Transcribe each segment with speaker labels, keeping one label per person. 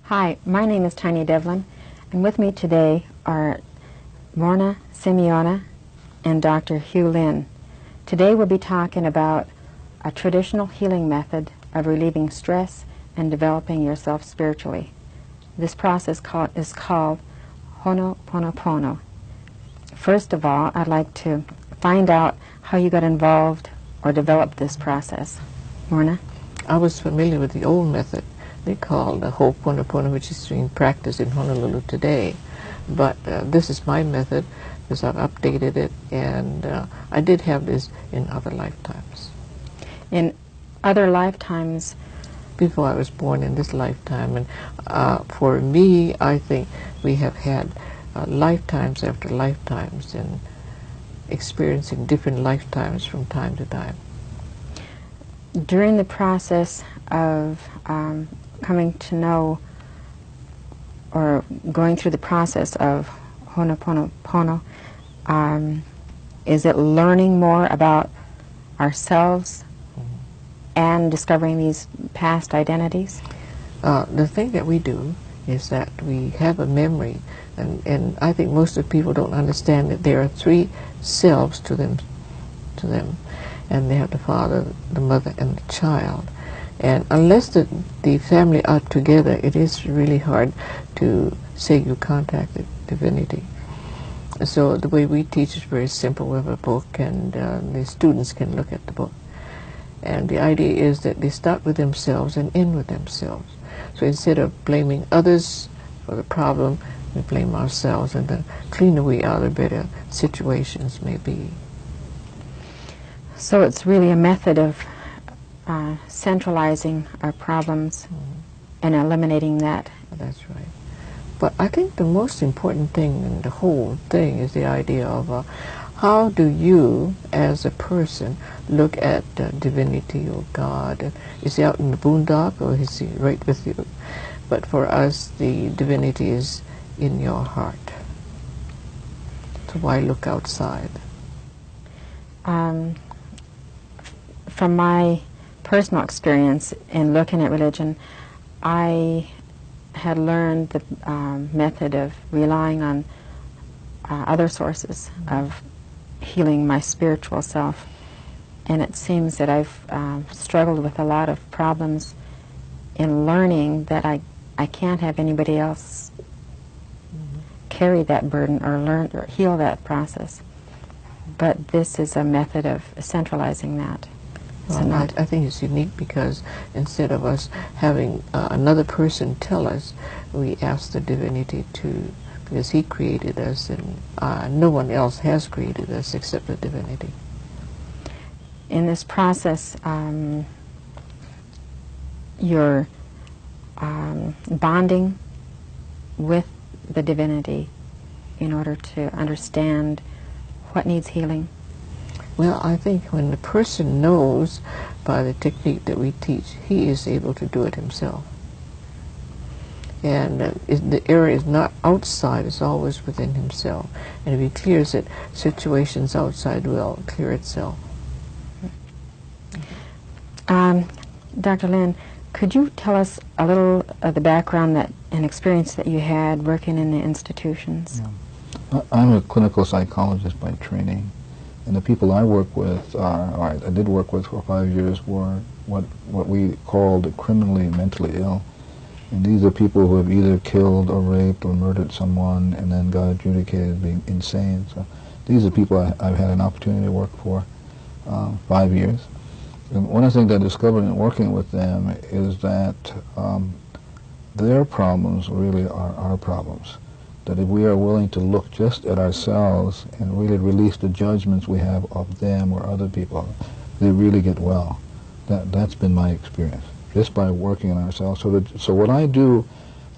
Speaker 1: Hi, my name is Tiny Devlin, and with me today are Morrah, Simeona, and Dr. Hew Len. Today we'll be talking about a traditional healing method of relieving stress and developing yourself spiritually. This process is called Ho'oponopono. First of all, I'd like to find out how you got involved or developed this process. Morrah?
Speaker 2: I was familiar with the old method they called the Ho'oponopono, which is being practiced in Honolulu today. But this is my method because I've updated it, and I did have this in other lifetimes.
Speaker 1: In other lifetimes?
Speaker 2: Before I was born in this lifetime. And for me, I think we have had lifetimes after lifetimes and experiencing different lifetimes from time to time.
Speaker 1: During the process of coming to know or going through the process of Ho'oponopono, is it learning more about ourselves and discovering these past identities?
Speaker 2: The thing that we do is that we have a memory, and I think most of the people don't understand that there are three selves to them, and they have the father, the mother, and the child. And unless the family are together, it is really hard to say you contacted divinity. So the way we teach is very simple. We have a book, and the students can look at the book. And the idea is that they start with themselves and end with themselves. So instead of blaming others for the problem, we blame ourselves, and the cleaner we are, the better situations may be.
Speaker 1: So it's really a method of centralizing our problems and eliminating that.
Speaker 2: That's right. But I think the most important thing in the whole thing is the idea of how do you, as a person, look at divinity or God? Is he out in the boondock, or is he right with you? But for us, the divinity is in your heart. So why look outside?
Speaker 1: From my personal experience in looking at religion, I had learned the method of relying on other sources of healing my spiritual self. And it seems that I've struggled with a lot of problems in learning that I can't have anybody else carry that burden or learn or heal that process. But this is a method of centralizing that.
Speaker 2: Well, I think it's unique because instead of us having another person tell us, we ask the divinity to, because he created us, and no one else has created us except the divinity.
Speaker 1: In this process, you're bonding with the divinity in order to understand what needs healing.
Speaker 2: Well, I think when the person knows by the technique that we teach, he is able to do it himself. And the error is not outside, it's always within himself. And if he clears it, situations outside will clear itself.
Speaker 1: Dr. Len, could you tell us a little of the background and experience that you had working in the institutions?
Speaker 3: Yeah. I'm a clinical psychologist by training. And the people I work with, or I did work with for 5 years, were what we called criminally mentally ill. And these are people who have either killed or raped or murdered someone and then got adjudicated being insane. So these are people I've had an opportunity to work for 5 years. And one of the things I discovered in working with them is that their problems really are our problems. That if we are willing to look just at ourselves and really release the judgments we have of them or other people, they really get well. That's been my experience, just by working on ourselves. So what I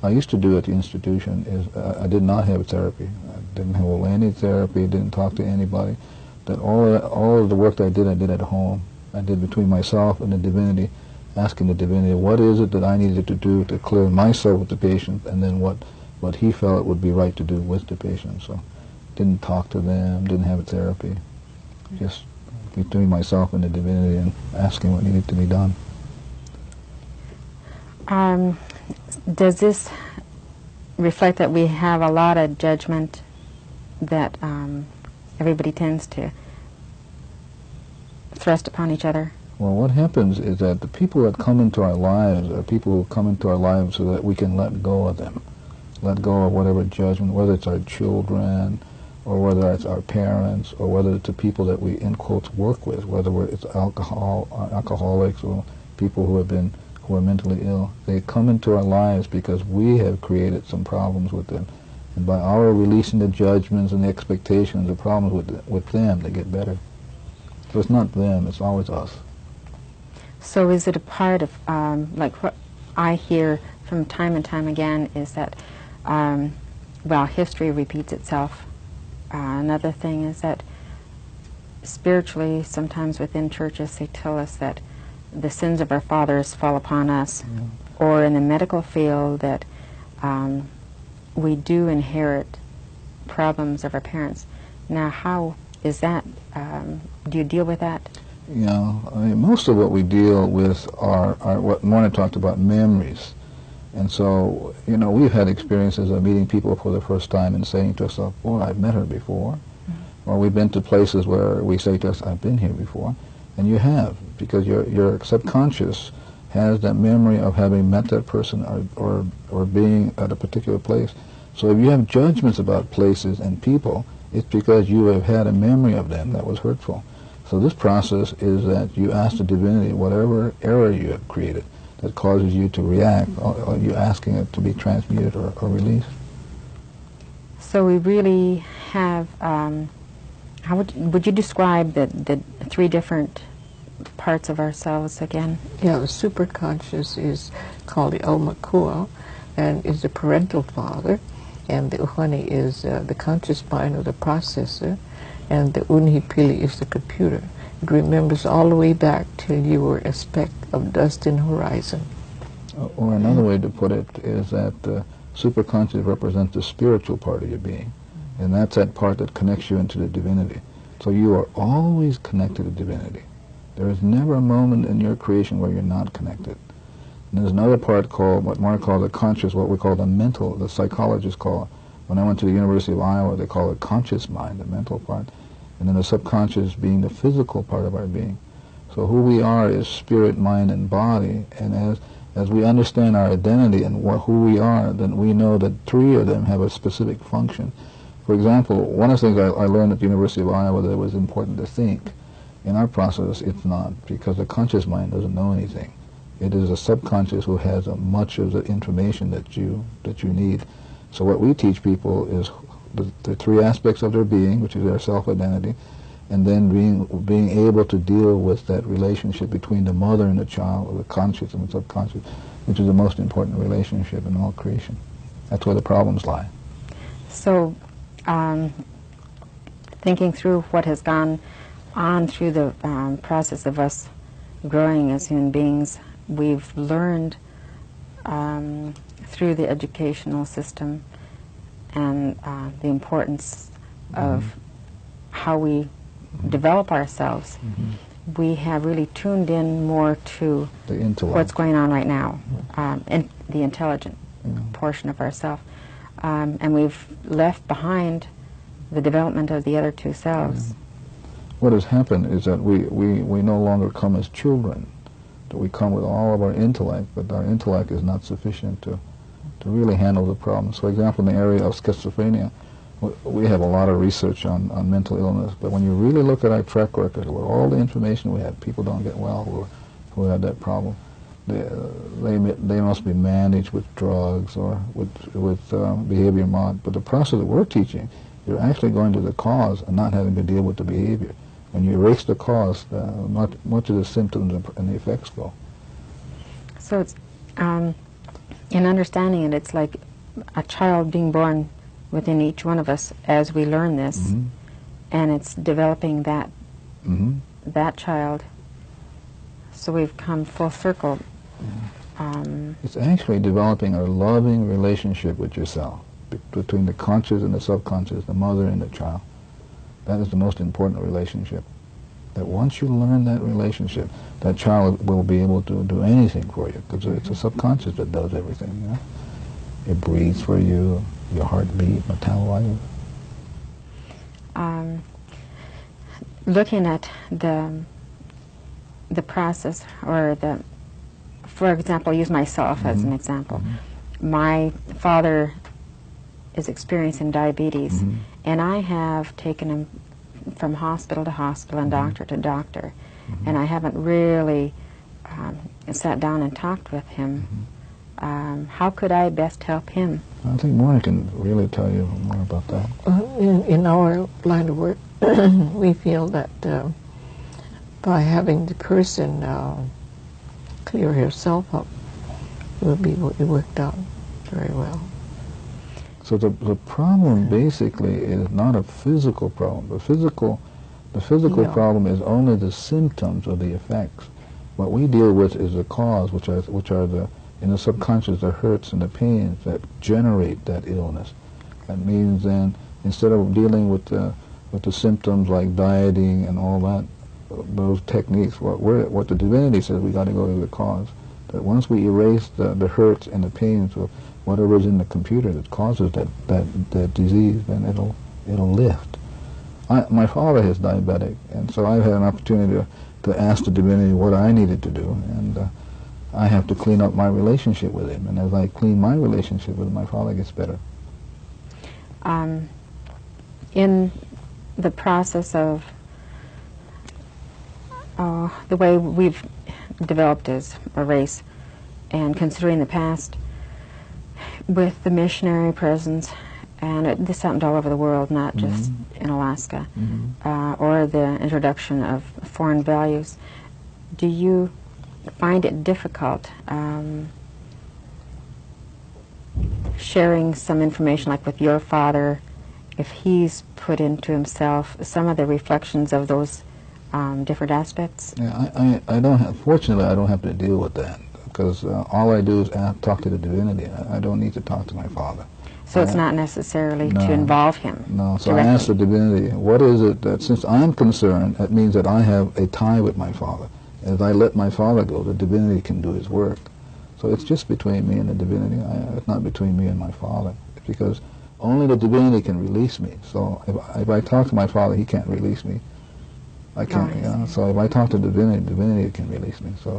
Speaker 3: used to do at the institution is I did not have therapy. I didn't have any therapy, didn't talk to anybody. That all of the work that I did at home. I did between myself and the divinity, asking the divinity, what is it that I needed to do to clear myself with the patient, and then what he felt would be right to do with the patient. So didn't talk to them, didn't have a therapy, just between myself and the divinity and asking what needed to be done.
Speaker 1: Does this reflect that we have a lot of judgment that everybody tends to thrust upon each other?
Speaker 3: Well, what happens is that the people that come into our lives are people who come into our lives so that we can let go of them. Let go of whatever judgment, whether it's our children, or whether it's our parents, or whether it's the people that we, in quotes, work with, whether it's alcoholics or people who are mentally ill. They come into our lives because we have created some problems with them. And by our releasing the judgments and the expectations, the problems with them, they get better. So it's not them, it's always us.
Speaker 1: So is it a part of, like what I hear from time and time again is that, well, history repeats itself. Another thing is that spiritually, sometimes within churches, they tell us that the sins of our fathers fall upon us.
Speaker 3: Yeah.
Speaker 1: Or in the medical field that we do inherit problems of our parents. Now, how is that? Do you deal with that?
Speaker 3: Yeah, I mean, most of what we deal with are what Morrah talked about, memories. And so, you know, we've had experiences of meeting people for the first time and saying to ourselves, "Boy, I've met her before." Mm-hmm. Or we've been to places where we say to us, "I've been here before." And you have, because your subconscious has that memory of having met that person or being at a particular place. So if you have judgments about places and people, it's because you have had a memory of them that was hurtful. So this process is that you ask the divinity whatever error you have created that causes you to react, or you're asking it to be transmuted or released.
Speaker 1: So we really have, how would you describe the three different parts of ourselves again?
Speaker 2: Yeah, the superconscious is called the Omakua and is the parental father, and the Uhani is the conscious mind or the processor, and the Unhipili is the computer. It remembers all the way back till you were a speck of dust in horizon.
Speaker 3: Or another way to put it is that superconscious represents the spiritual part of your being, and that's that part that connects you into the divinity. So you are always connected to divinity. There is never a moment in your creation where you're not connected. And there's another part called, what Morrah called the conscious, what we call the mental, the psychologists call it. When I went to the University of Iowa, they call it conscious mind, the mental part. And then the subconscious being the physical part of our being. So who we are is spirit, mind, and body. And as we understand our identity and who we are, then we know that three of them have a specific function. For example, one of the things I learned at the University of Iowa that it was important to think. In our process, it's not, because the conscious mind doesn't know anything. It is a subconscious who has much of the information that you need. So what we teach people is the three aspects of their being, which is their self-identity, and then being able to deal with that relationship between the mother and the child, or the conscious and the subconscious, which is the most important relationship in all creation. That's where the problems lie.
Speaker 1: So, thinking through what has gone on through the process of us growing as human beings, we've learned through the educational system and the importance of how we develop ourselves. We have really tuned in more to what's going on right now, and the intelligent portion of ourselves. And we've left behind the development of the other two selves.
Speaker 3: What has happened is that we no longer come as children. That we come with all of our intellect, but our intellect is not sufficient to really handle the problem. So, for example, in the area of schizophrenia, we have a lot of research on mental illness, but when you really look at our track record, with all the information we have, people don't get well who have that problem. They must be managed with drugs or with behavior mod. But the process that we're teaching, you're actually going to the cause and not having to deal with the behavior. When you erase the cause, much of the symptoms and the effects go.
Speaker 1: So it's, in understanding it, it's like a child being born within each one of us as we learn this, and it's developing that child. So we've come full circle.
Speaker 3: It's actually developing a loving relationship with yourself, between the conscious and the subconscious, the mother and the child. That is the most important relationship. That once you learn that relationship, that child will be able to do anything for you, because it's a subconscious that does everything. You know? It breathes for you, your heartbeat, metabolizes.
Speaker 1: Looking at the process, or for example, use myself as an example. My father is experiencing diabetes, and I have taken him from hospital to hospital and doctor to doctor, and I haven't really sat down and talked with him. How could I best help him?
Speaker 3: I think Morrah can really tell you more about that.
Speaker 2: In our line of work, we feel that by having the person clear herself up, it will be worked out very well.
Speaker 3: So the problem basically is not a physical problem. The physical problem is only the symptoms of the effects. What we deal with is the cause, which are the, in the subconscious, the hurts and the pains that generate that illness. That means then, instead of dealing with the symptoms like dieting and all that, those techniques, what the divinity says, we got to go to the cause. That once we erase the hurts and the pains of whatever is in the computer that causes that disease, then it'll lift. My father is diabetic, and so I've had an opportunity to ask the divinity what I needed to do, and I have to clean up my relationship with him. And as I clean my relationship with him, my father gets better.
Speaker 1: In the process of the way we've developed as a race, and considering the past, with the missionary presence, and this happened all over the world, not just in Alaska, or the introduction of foreign values, do you find it difficult sharing some information, like with your father, if he's put into himself some of the reflections of those different aspects?
Speaker 3: Yeah, I don't have, fortunately, I don't have to deal with that, because all I do is talk to the divinity. I don't need to talk to my father.
Speaker 1: So it's not necessarily to involve him.
Speaker 3: No, so
Speaker 1: directly.
Speaker 3: I ask the divinity, what is it that, since I'm concerned, that means that I have a tie with my father. As I let my father go, the divinity can do his work. So it's just between me and the divinity. It's not between me and my father. It's because only the divinity can release me. So if I talk to my father, he can't release me. I can't, you know, so if I talk to the divinity can release me. So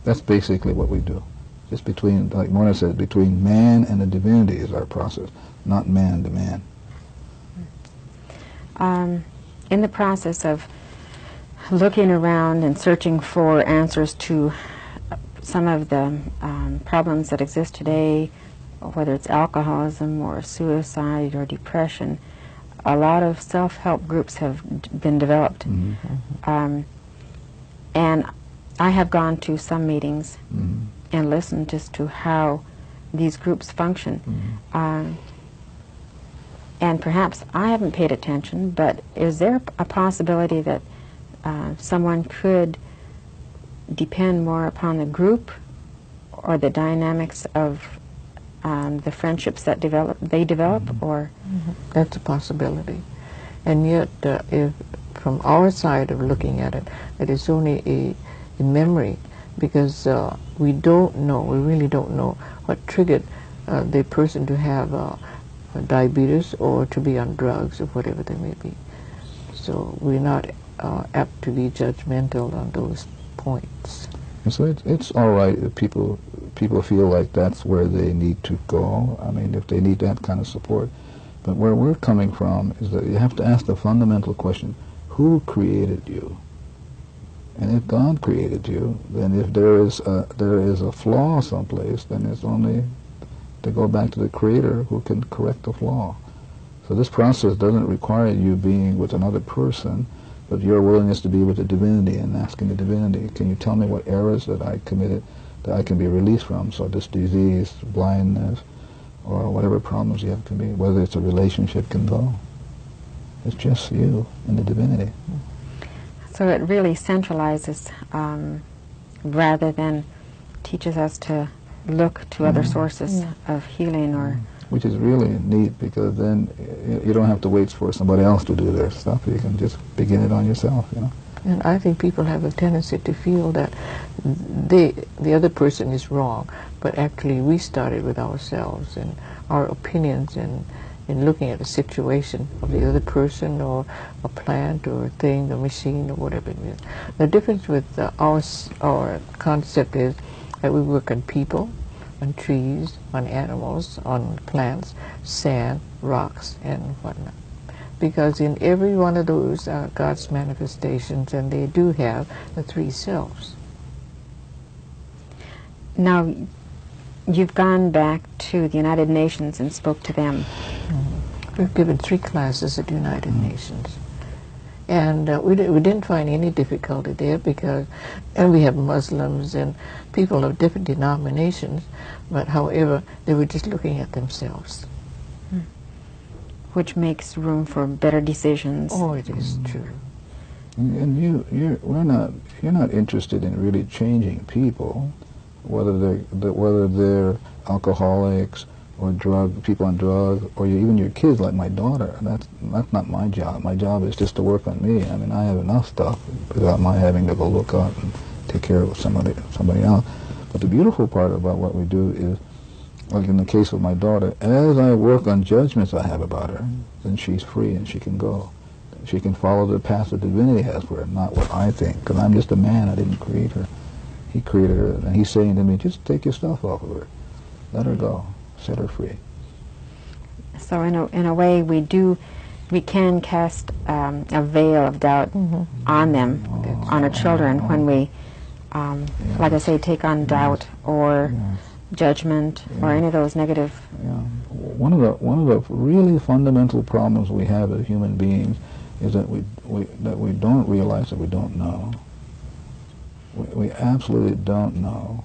Speaker 3: that's basically what we do. Just between, like Morrah said, between man and the divinity is our process, not man to man.
Speaker 1: In the process of looking around and searching for answers to some of the problems that exist today, whether it's alcoholism or suicide or depression, a lot of self-help groups have been developed. And I have gone to some meetings and listened just to how these groups function. And perhaps I haven't paid attention, but is there a possibility that someone could depend more upon the group or the dynamics of the friendships that they develop, or?
Speaker 2: That's a possibility. And yet, if from our side of looking at it, it is only a memory, because we don't know, we really don't know what triggered the person to have diabetes or to be on drugs or whatever they may be. So we're not apt to be judgmental on those points.
Speaker 3: And so it's all right if people feel like that's where they need to go. I mean, if they need that kind of support. But where we're coming from is that you have to ask the fundamental question, who created you? And if God created you, then if there is a flaw someplace, then it's only to go back to the Creator who can correct the flaw. So this process doesn't require you being with another person, but your willingness to be with the divinity and asking the divinity, can you tell me what errors that I committed that I can be released from? So this disease, blindness, or whatever problems you have to be, whether it's a relationship, can go. It's just you and the divinity.
Speaker 1: So it really centralizes rather than teaches us to look to other sources of healing or
Speaker 3: which is really neat, because then you don't have to wait for somebody else to do their stuff. You can just begin it on yourself, you know.
Speaker 2: And I think people have a tendency to feel that the other person is wrong, but actually we started with ourselves and our opinions in looking at a situation of the other person or a plant or a thing, a machine or whatever it is. The difference with our concept is that we work on people, on trees, on animals, on plants, sand, rocks, and whatnot. Because in every one of those are God's manifestations, and they do have the three selves.
Speaker 1: Now, you've gone back to the United Nations and spoke to them.
Speaker 2: We've given 3 classes at the United Nations. And we didn't find any difficulty there because, and we have Muslims and people of different denominations, but however, they were just looking at themselves.
Speaker 1: Which makes room for better decisions.
Speaker 2: Oh, it is true.
Speaker 3: And you're not interested in really changing people, whether they're alcoholics or people on drugs, or even your kids, like my daughter. That's not my job. My job is just to work on me. I mean, I have enough stuff without my having to go look out and take care of somebody else. But the beautiful part about what we do is, like in the case of my daughter, as I work on judgments I have about her, then she's free and she can go. She can follow the path that divinity has for her, not what I think, because I'm just a man. I didn't create her. He created her, and he's saying to me, just take your stuff off of her. Let her go. Set her free.
Speaker 1: So in a way, we can cast a veil of doubt on them, on our children, when we, like I say, take on doubt or judgment or any of those negative.
Speaker 3: Yeah. One of the really fundamental problems we have as human beings is that we don't realize that we don't know. We absolutely don't know.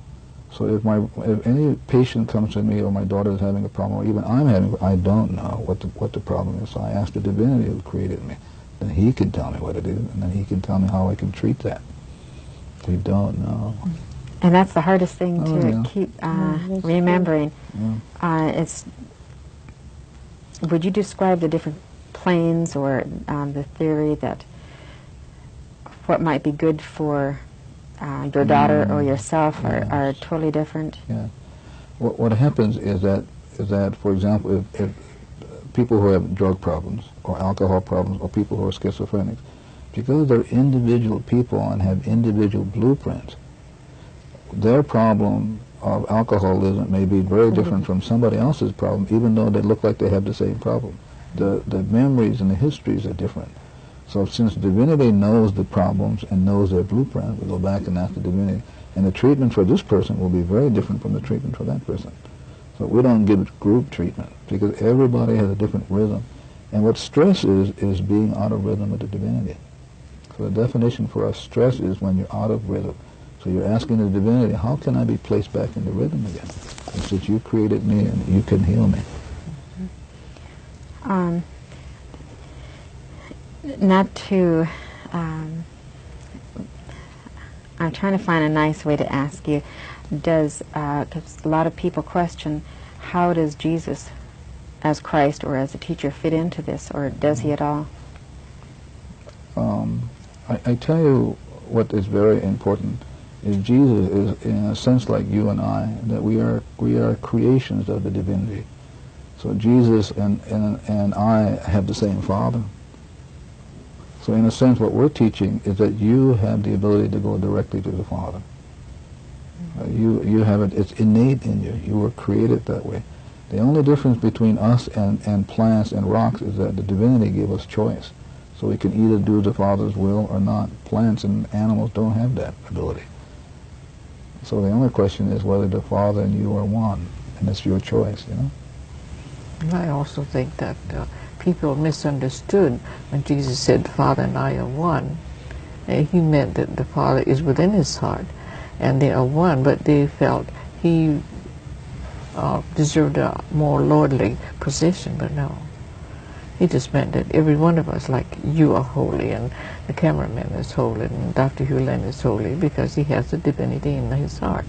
Speaker 3: So if any patient comes to me, or my daughter is having a problem, or even I don't know what the problem is. So I ask the divinity who created me. Then he can tell me what it is, and then he can tell me how I can treat that. We don't know.
Speaker 1: And that's the hardest thing to keep remembering.
Speaker 3: Yeah.
Speaker 1: Would you describe the different planes or the theory that what might be good for your daughter or yourself are totally different?
Speaker 3: Yeah. What happens is that, for example, if people who have drug problems or alcohol problems or people who are schizophrenics, because they're individual people and have individual blueprints, their problem of alcoholism may be very different from somebody else's problem, even though they look like they have the same problem. The memories and the histories are different. So since divinity knows the problems and knows their blueprint, we go back and ask the divinity, and the treatment for this person will be very different from the treatment for that person. So we don't give group treatment, because everybody has a different rhythm. And what stress is being out of rhythm with the divinity. So the definition for us, stress is when you're out of rhythm. So you're asking the divinity, how can I be placed back into rhythm again? It's that you created me and you can heal me.
Speaker 1: Not to, I'm trying to find a nice way to ask you, because a lot of people question, how does Jesus as Christ or as a teacher fit into this, or does he at all?
Speaker 3: I tell you what is very important is Jesus is in a sense like you and I, that we are creations of the divinity. So Jesus and I have the same Father. So in a sense, what we're teaching is that you have the ability to go directly to the Father. You have it; it's innate in you. You were created that way. The only difference between us and plants and rocks is that the divinity gave us choice. So we can either do the Father's will or not. Plants and animals don't have that ability. So the only question is whether the Father and you are one, and it's your choice, you know.
Speaker 2: I also think that people misunderstood when Jesus said, Father and I are one. He meant that the Father is within his heart, and they are one, but they felt he deserved a more lordly position, but no. He just meant that every one of us, like you are holy, and the cameraman is holy, and Dr. Hew Len is holy, because he has the divinity in his heart.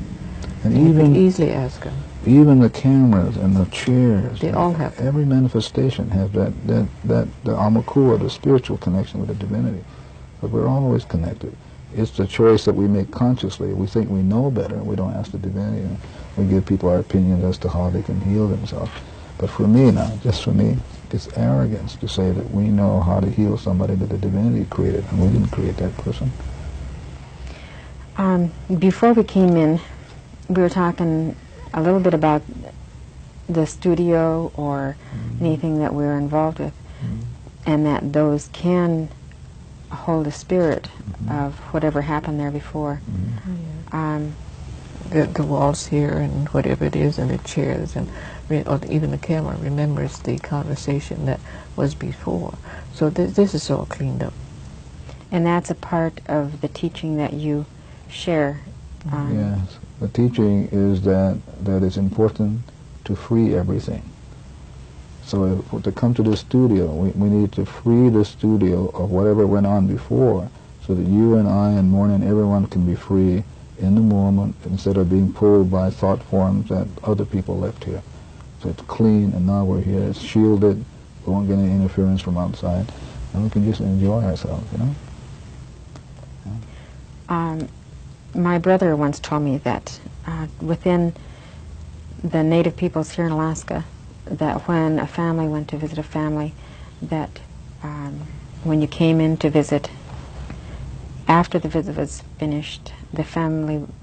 Speaker 3: And
Speaker 2: you
Speaker 3: even
Speaker 2: could easily ask them.
Speaker 3: even the cameras and the chairs,
Speaker 2: They all have that.
Speaker 3: every manifestation has the amakua, the spiritual connection with the divinity. But we're always connected. It's the choice that we make consciously. We think we know better. We don't ask the divinity. And we give people our opinions as to how they can heal themselves. But for me now, just for me, it's arrogance to say that we know how to heal somebody that the divinity created, and we didn't create that person.
Speaker 1: Before we came in, we were talking a little bit about the studio or anything that we're involved with, and that those can hold a spirit of whatever happened there before.
Speaker 2: The walls here and whatever it is, and the chairs, and or even the camera remembers the conversation that was before. So this is all cleaned up.
Speaker 1: And that's a part of the teaching that you share.
Speaker 3: Yes, the teaching is that it's important to free everything. So to come to the studio, we need to free the studio of whatever went on before, so that you and I and Morrah and everyone can be free in the moment instead of being pulled by thought forms that other people left here. So it's clean, and now we're here. It's shielded. We won't get any interference from outside, and we can just enjoy ourselves, you know?
Speaker 1: My brother once told me that within the native peoples here in Alaska, that when a family went to visit a family, that when you came in to visit, after the visit was finished, the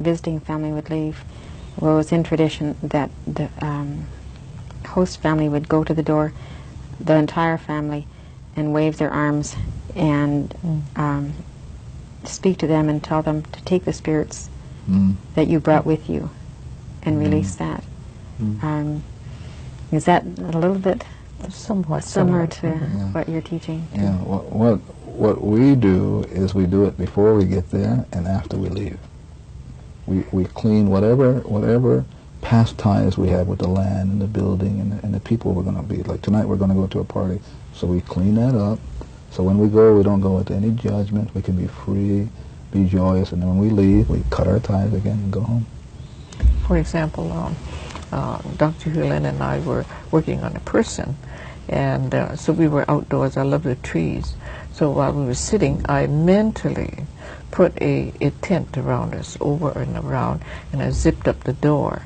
Speaker 1: visiting family would leave. Well, it was in tradition that the host family would go to the door, the entire family, and wave their arms and speak to them and tell them to take the spirits that you brought with you and release that. Is that a little bit
Speaker 2: somewhat
Speaker 1: similar to what you're teaching?
Speaker 3: Yeah. What we do is we do it before we get there and after we leave. We clean whatever past ties we have with the land and the building and the people we're going to be. Like tonight we're going to go to a party, so we clean that up. So when we go, we don't go with any judgment. We can be free, be joyous, and then when we leave, we cut our ties again and go home.
Speaker 2: For example, Dr. Hew Len and I were working on a person, and so we were outdoors. I love the trees. So while we were sitting, I mentally put a tent around us, over and around, and I zipped up the door.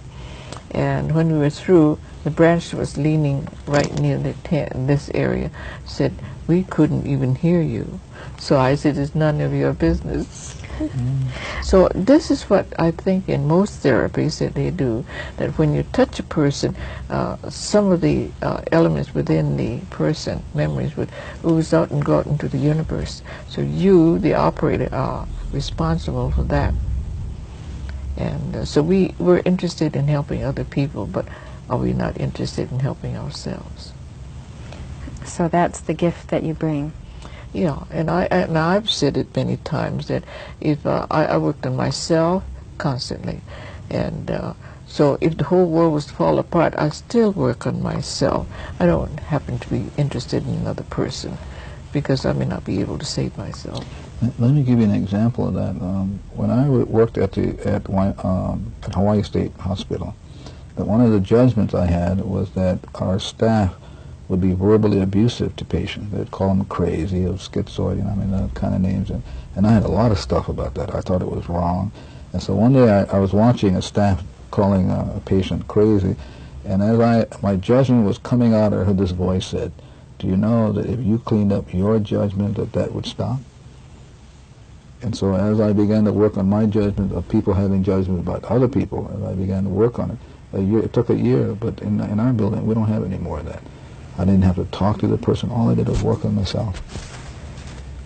Speaker 2: And when we were through, the branch was leaning right near the tent in this area, said, "We couldn't even hear you." So I said, "It's none of your business." So this is what I think in most therapies that they do, that when you touch a person, some of the elements within the person, memories, would ooze out and go out into the universe. So you, the operator, are responsible for that. And so we're interested in helping other people, but are we not interested in helping ourselves?
Speaker 1: So that's the gift that you bring.
Speaker 2: Yeah, and I've said it many times that if I worked on myself constantly, and so if the whole world was to fall apart, I still work on myself. I don't happen to be interested in another person because I may not be able to save myself.
Speaker 3: Let me give you an example of that. When I worked at Hawaii State Hospital, that one of the judgments I had was that our staff would be verbally abusive to patients. They'd call them crazy or schizoid, that kind of names. And I had a lot of stuff about that. I thought it was wrong. And so one day I was watching a staff calling a patient crazy, and as my judgment was coming out, I heard this voice said, "Do you know that if you cleaned up your judgment, that would stop?" And so as I began to work on my judgment of people having judgment about other people, as I began to work on it, it took a year, but in our building, we don't have any more of that. I didn't have to talk to the person. All I did was work on myself.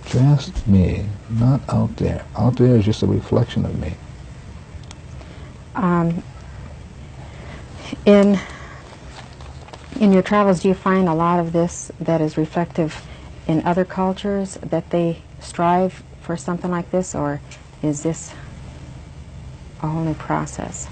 Speaker 3: Just me, not out there. Out there is just a reflection of me.
Speaker 1: In your travels, do you find a lot of this that is reflective in other cultures, that they strive for something like this, or is this a whole new process?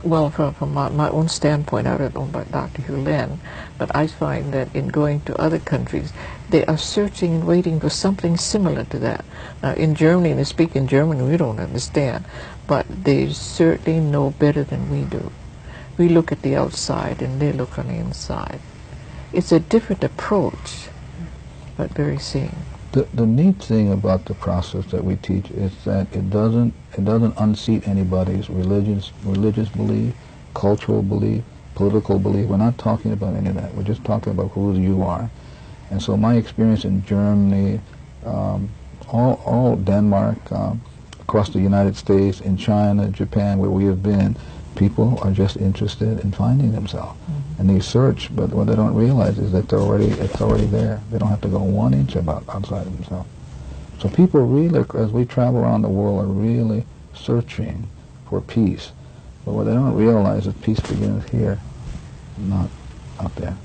Speaker 2: Well, from my own standpoint, I don't know about Dr. Hew Len, but I find that in going to other countries, they are searching and waiting for something similar to that. Now, in Germany, they speak in German, we don't understand, but they certainly know better than we do. We look at the outside, and they look on the inside. It's a different approach, but very same.
Speaker 3: The neat thing about the process that we teach is that it doesn't unseat anybody's religious belief, cultural belief, political belief. We're not talking about any of that. We're just talking about who you are. And so my experience in Germany, all Denmark, across the United States, in China, Japan, where we have been, people are just interested in finding themselves. And they search, but what they don't realize is that it's already there. They don't have to go 1 inch outside of themselves. So people really, as we travel around the world, are really searching for peace. But what they don't realize is peace begins here, not out there.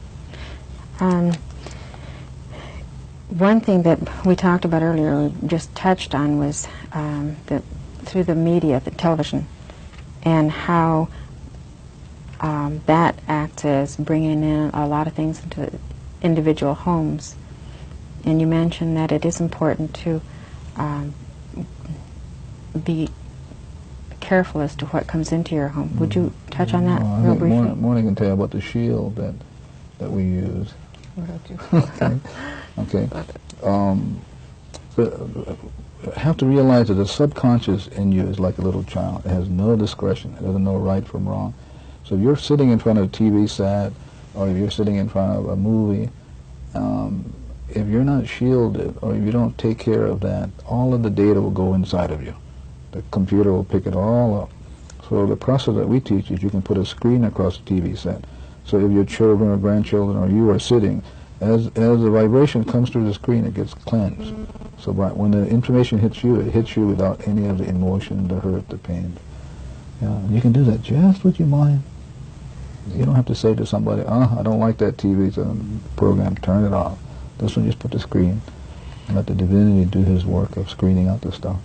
Speaker 1: One thing that we talked about earlier, we just touched on, was that through the media, the television, and how that acts as bringing in a lot of things into individual homes. And you mentioned that it is important to be careful as to what comes into your home. Would you touch on that real briefly?
Speaker 3: Morning can tell you about the shield that we use.
Speaker 2: What about you?
Speaker 3: Okay. But have to realize that the subconscious in you is like a little child. It has no discretion. It doesn't know right from wrong. So if you're sitting in front of a TV set, or if you're sitting in front of a movie, if you're not shielded, or if you don't take care of that, all of the data will go inside of you. The computer will pick it all up. So the process that we teach is you can put a screen across the TV set. So if your children or grandchildren or you are sitting, as the vibration comes through the screen, it gets cleansed. So when the information hits you, it hits you without any of the emotion, the hurt, the pain. Yeah, you can do that just with your mind. You don't have to say to somebody, I don't like that TV program, turn it off. This one, just put the screen and let the divinity do his work of screening out the stuff.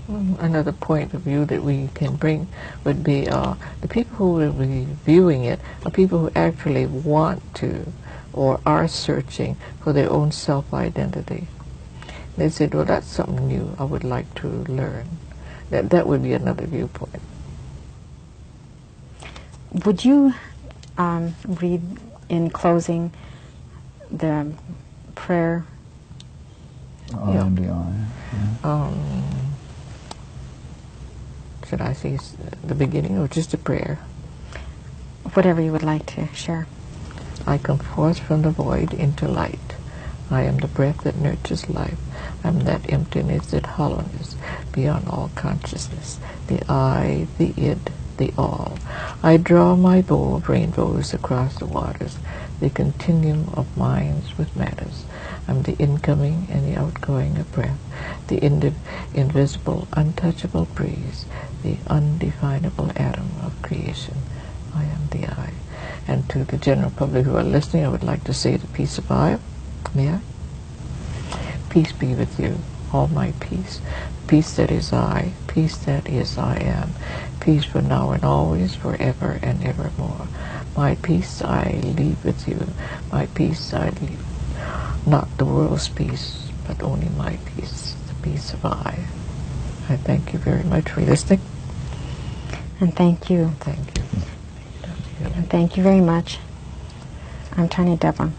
Speaker 2: Another point of view that we can bring would be the people who will be viewing it are people who actually want to or are searching for their own self-identity. They said, well, that's something new I would like to learn. That would be another viewpoint.
Speaker 1: Would you read in closing the prayer?
Speaker 3: I am the I. Yeah.
Speaker 2: Should I say the beginning or just a prayer?
Speaker 1: Whatever you would like to share.
Speaker 2: I come forth from the void into light. I am the breath that nurtures life. I am that emptiness, that hollowness beyond all consciousness. The I, the id, the all. I draw my bow of rainbows across the waters, the continuum of minds with matters. I'm the incoming and the outgoing of breath, the invisible, untouchable breeze, the undefinable atom of creation. I am the I. And to the general public who are listening, I would like to say the peace of I. May I? Peace be with you, all my peace. Peace that is I, peace that is I am. Peace for now and always, forever and evermore. My peace I leave with you. My peace I leave. Not the world's peace, but only my peace, the peace of I. I thank you very much for listening.
Speaker 1: And thank you.
Speaker 2: Thank you.
Speaker 1: And thank you very much. I'm Tanya Devlin.